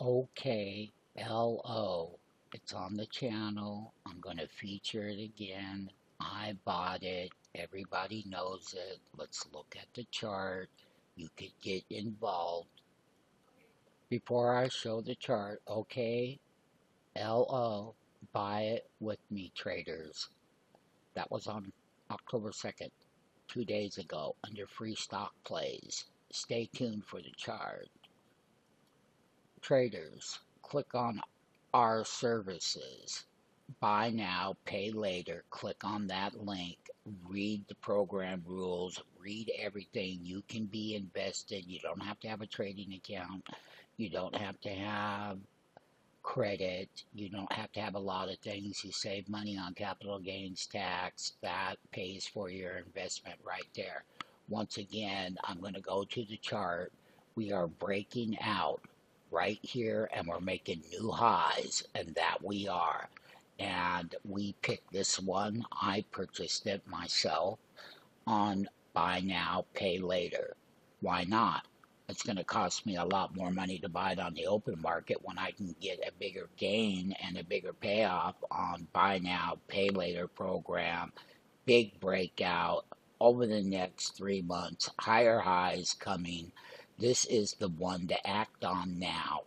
OKLO. It's on the channel. I'm going to feature it again. I bought it. Everybody knows it. Let's look at the chart. You could get involved. Before I show the chart, OKLO, buy it with me, traders. That was on October 2nd, 2 days ago, under free stock plays. Stay tuned for the chart. Traders, click on our services. Buy now, pay later. Click on that link. Read the program rules. Read everything. You can be invested. You don't have to have a trading account. You don't have to have credit. You don't have to have a lot of things. You save money on capital gains tax. That pays for your investment right there. Once again, I'm going to go to the chart. We are breaking out right here and we're making new highs, and that we are. And we picked this one. I purchased it myself on buy now, pay later. Why not? It's going to cost me a lot more money to buy it on the open market when I can get a bigger gain and a bigger payoff on buy now, pay later program. Big breakout over the next 3 months. Higher highs coming. This is the one to act on now.